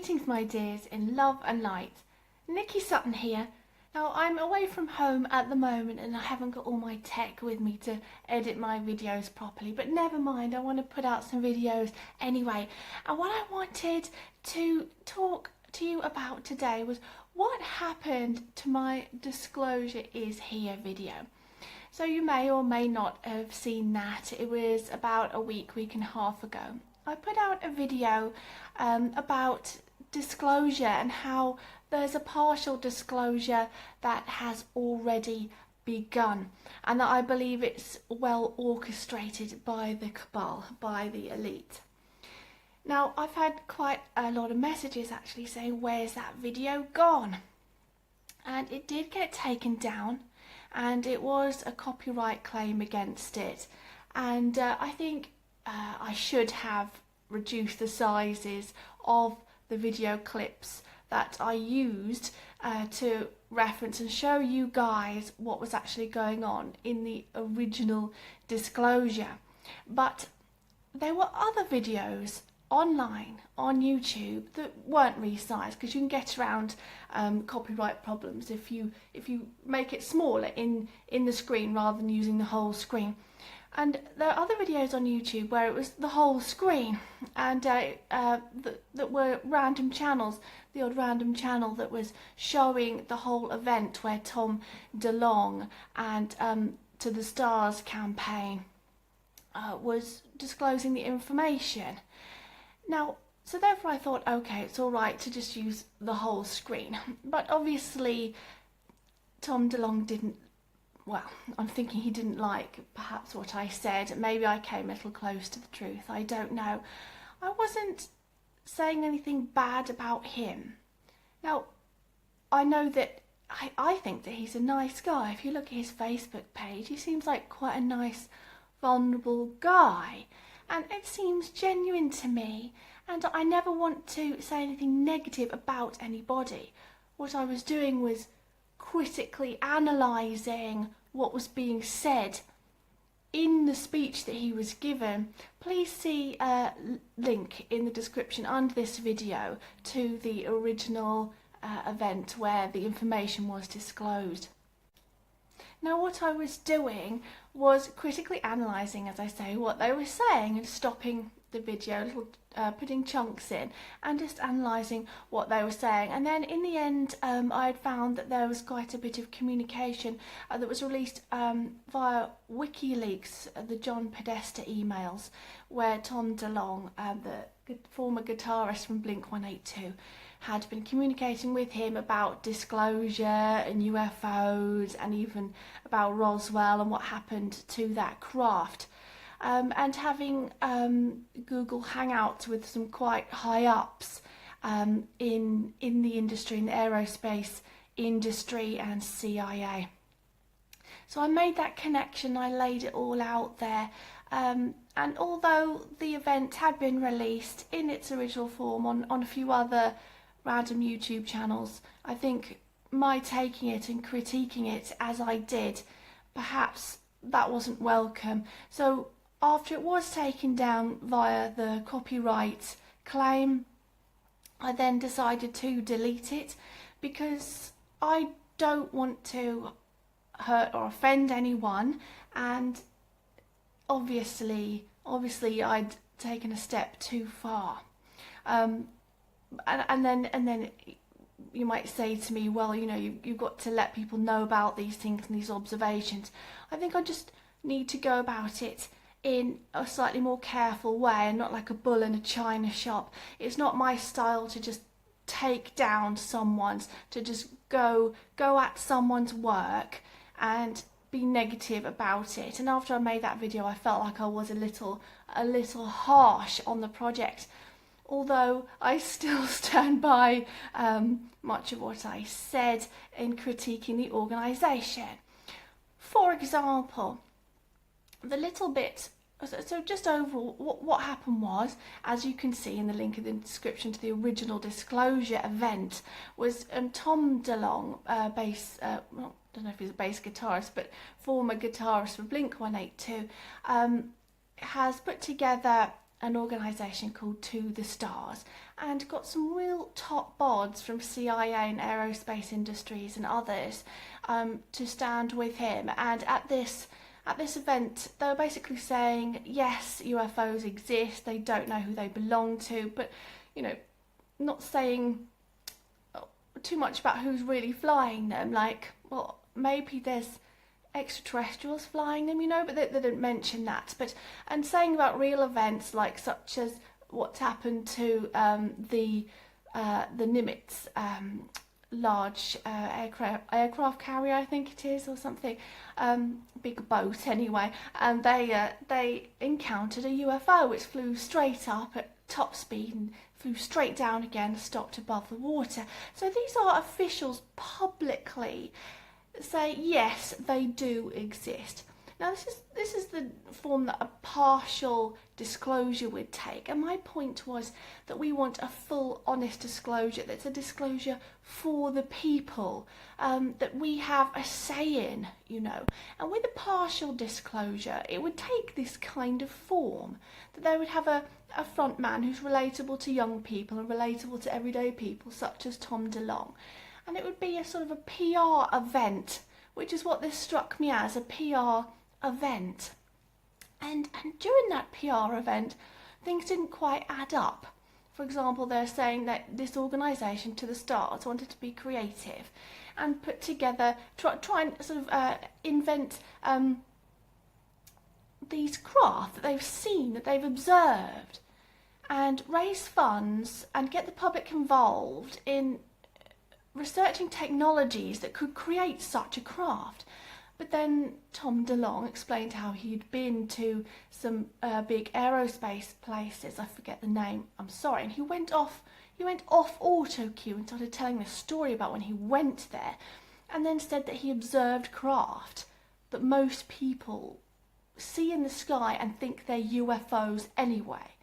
Greetings my dears in love and light. Nikki Sutton here. Now I'm away from home at the moment and I haven't got all my tech with me to edit my videos properly, but never mind, I want to put out some videos anyway. And what I wanted to talk to you about today was what happened to my Disclosure Is Here video. So you may or may not have seen that. It was about a week and a half ago. I put out a video about disclosure and how there's a partial disclosure that has already begun, and that I believe it's well orchestrated by the cabal, by the elite. Now, I've had quite a lot of messages actually saying, where's that video gone? And it did get taken down, and it was a copyright claim against it, and I think I should have reduced the sizes of the video clips that I used to reference and show you guys what was actually going on in the original disclosure. But there were other videos online on YouTube that weren't resized, because you can get around copyright problems if you make it smaller in the screen rather than using the whole screen. And there are other videos on YouTube where it was the whole screen, and that were random channels, the odd random channel that was showing the whole event where Tom DeLonge and To the Stars campaign was disclosing the information. Now, so therefore I thought, okay, it's all right to just use the whole screen. But obviously Tom DeLonge didn't, well, I'm thinking he didn't like perhaps what I said. Maybe I came a little close to the truth, I don't know. I wasn't saying anything bad about him. Now, I know that I think that he's a nice guy. If you look at his Facebook page, he seems like quite a nice, vulnerable guy. And it seems genuine to me. And I never want to say anything negative about anybody. What I was doing was critically analysing what was being said in the speech that he was given. Please see a link in the description under this video to the original event where the information was disclosed. Now, what I was doing was critically analysing, as I say, what they were saying and stopping the video, putting chunks in and just analysing what they were saying. And then in the end, I had found that there was quite a bit of communication that was released via WikiLeaks, the John Podesta emails, where Tom DeLonge, the former guitarist from Blink-182, had been communicating with him about disclosure and UFOs and even about Roswell and what happened to that craft. And having Google Hangouts with some quite high ups in the industry, in the aerospace industry and CIA. So I made that connection, I laid it all out there, and although the event had been released in its original form on a few other random YouTube channels, I think my taking it and critiquing it as I did, perhaps that wasn't welcome. So after it was taken down via the copyright claim, I then decided to delete it, because I don't want to hurt or offend anyone, and obviously I'd taken a step too far. And then you might say to me, well, you know, you've got to let people know about these things and these observations. I think I just need to go about it in a slightly more careful way and not like a bull in a china shop. It's not my style to just take down someone's, to just go at someone's work and be negative about it. And after I made that video, I felt like I was a little harsh on the project, although I still stand by much of what I said in critiquing the organisation. For example, the little bit, so just overall, what happened was, as you can see in the link in the description to the original disclosure event, was Tom DeLonge, well, I don't know if he's a bass guitarist, but former guitarist for Blink-182, has put together an organisation called To the Stars, and got some real top bods from CIA and aerospace industries and others to stand with him. And at this event, they were basically saying, yes, UFOs exist, they don't know who they belong to, but, you know, not saying too much about who's really flying them. Like, well, maybe there's extraterrestrials flying them, you know, but they didn't mention that. And saying about real events, like such as what's happened to the Nimitz large aircraft carrier, I think it is, or something, big boat anyway, and they encountered a UFO which flew straight up at top speed and flew straight down again, stopped above the water. So these are officials publicly say yes, they do exist. Now this is the form that a partial disclosure would take, and my point was that we want a full, honest disclosure. That's a disclosure for the people, that we have a say in, you know. And with a partial disclosure, it would take this kind of form, that they would have a front man who's relatable to young people and relatable to everyday people, such as Tom DeLonge. And it would be a sort of a PR event, which is what this struck me as, a PR event. And during that PR event, things didn't quite add up. For example, they're saying that this organisation, To the Stars, wanted to be creative and put together, try and sort of invent these craft that they've seen, that they've observed, and raise funds and get the public involved in researching technologies that could create such a craft. But then Tom DeLonge explained how he'd been to some big aerospace places. I forget the name, I'm sorry. And he went off auto cue and started telling this story about when he went there, and then said that he observed craft that most people see in the sky and think they're UFOs anyway.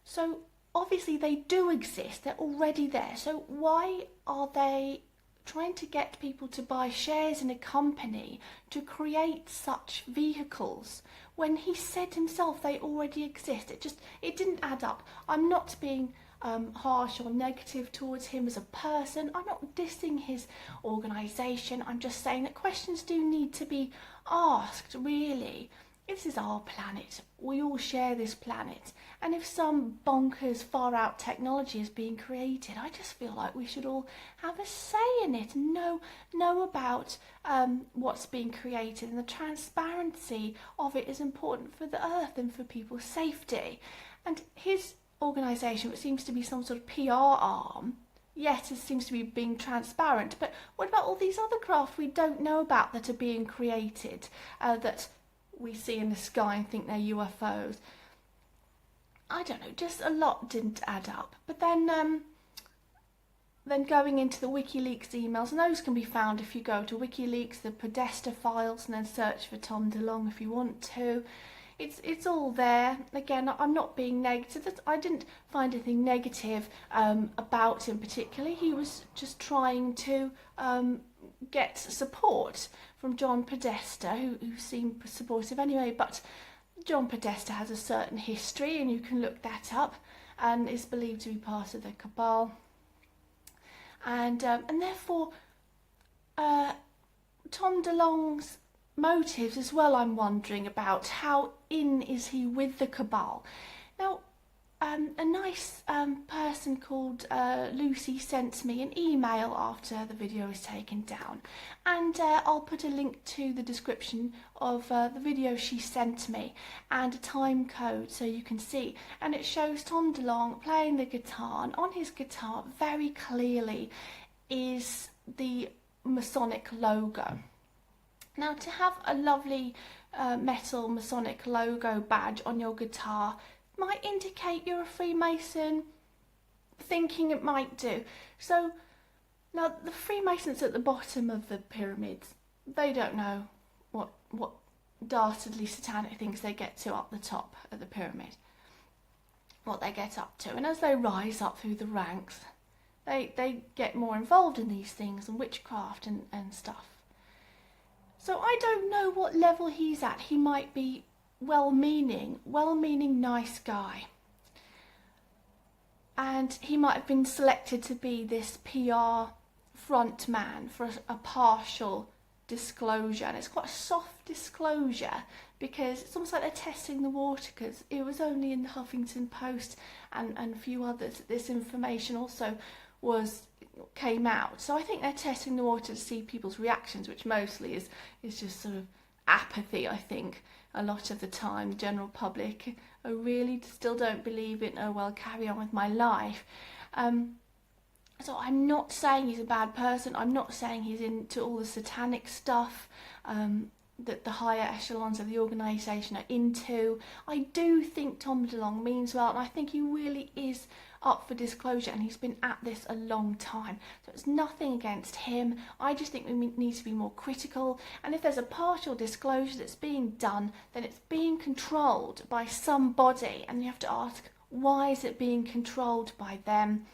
So obviously they do exist, they're already there. So why are they trying to get people to buy shares in a company to create such vehicles when he said himself they already exist? It didn't add up. I'm not being harsh or negative towards him as a person. I'm not dissing his organisation. I'm just saying that questions do need to be asked, really. This is our planet. We all share this planet. And if some bonkers far out technology is being created, I just feel like we should all have a say in it and know about what's being created. And the transparency of it is important for the earth and for people's safety. And his organisation, which seems to be some sort of PR arm, yes, it seems to be being transparent. But what about all these other craft we don't know about that are being created, that we see in the sky and think they're UFOs? I don't know, just a lot didn't add up. But then going into the WikiLeaks emails, and those can be found if you go to WikiLeaks, the Podesta files, and then search for Tom DeLonge if you want to. It's all there. Again, I'm not being negative. I didn't find anything negative about him particularly. He was just trying to get support from John Podesta, who seemed supportive anyway. But John Podesta has a certain history, and you can look that up, and is believed to be part of the cabal. And therefore, Tom DeLonge's motives as well, I'm wondering about. How in is he with the cabal? Now, a nice person called Lucy sent me an email after the video was taken down, and I'll put a link to the description of the video she sent me and a time code so you can see. And it shows Tom DeLonge playing the guitar, and on his guitar very clearly is the Masonic logo. Now, to have a lovely metal Masonic logo badge on your guitar might indicate you're a Freemason, thinking it might do. So, now the Freemasons at the bottom of the pyramids, they don't know what dastardly satanic things they get to up the top of the pyramid, what they get up to. And as they rise up through the ranks, they get more involved in these things and witchcraft and stuff. So I don't know what level he's at. He might be well-meaning, nice guy. and he might have been selected to be this PR front man for a partial disclosure, and it's quite a soft disclosure because it's almost like they're testing the water, because it was only in the Huffington Post and a few others that this information also came out. So I think they're testing the water to see people's reactions, which mostly is just sort of apathy. I think a lot of the time the general public really still don't believe it. Oh well, carry on with my life. So I'm not saying he's a bad person. I'm not saying he's into all the satanic stuff that the higher echelons of the organisation are into. I do think Tom DeLonge means well, and I think he really is up for disclosure, and he's been at this a long time. So it's nothing against him. I just think we need to be more critical, and if there's a partial disclosure that's being done, then it's being controlled by somebody, and you have to ask, why is it being controlled by them?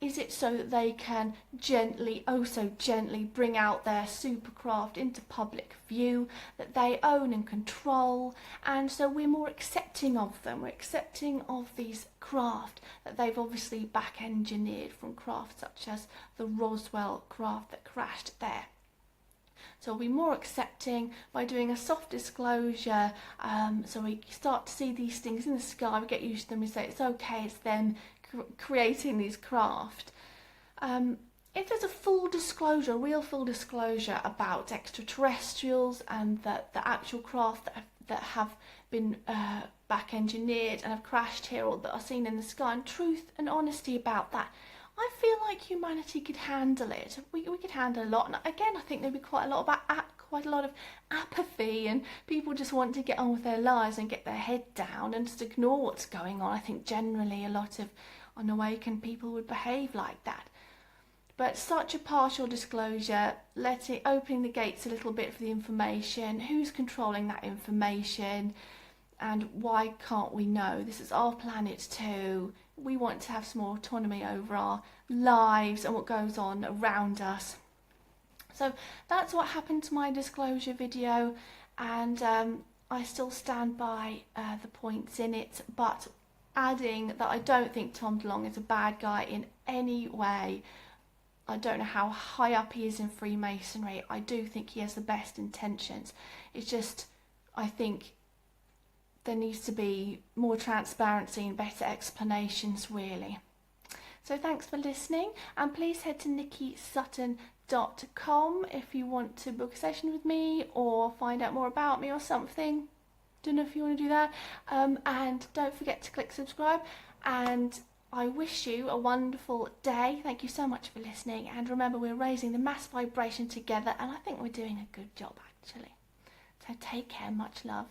Is it so that they can gently, oh so gently, bring out their supercraft into public view, that they own and control, and so we're more accepting of them, we're accepting of these craft that they've obviously back-engineered from craft such as the Roswell craft that crashed there. So we're more accepting by doing a soft disclosure, so we start to see these things in the sky, we get used to them, we say it's okay, it's them creating these craft. If there's a full disclosure, real full disclosure about extraterrestrials and the actual craft that have been back engineered and have crashed here or that are seen in the sky, and truth and honesty about that, I feel like humanity could handle it. We could handle a lot. And again, I think there'd be quite a lot of apathy, and people just want to get on with their lives and get their head down and just ignore what's going on. I think generally a lot of unawakened people would behave like that. But such a partial disclosure, opening the gates a little bit for the information, who's controlling that information, and why can't we know? This is our planet too. We want to have some more autonomy over our lives and what goes on around us. So that's what happened to my disclosure video, and I still stand by the points in it, but adding that I don't think Tom DeLonge is a bad guy in any way. I don't know how high up he is in Freemasonry. I do think he has the best intentions. It's just, I think there needs to be more transparency and better explanations, really. So thanks for listening, and please head to nikkisutton.com if you want to book a session with me or find out more about me or something. Don't know if you want to do that. And don't forget to click subscribe, and I wish you a wonderful day. Thank you so much for listening, and remember, we're raising the mass vibration together, and I think we're doing a good job actually. So take care, much love.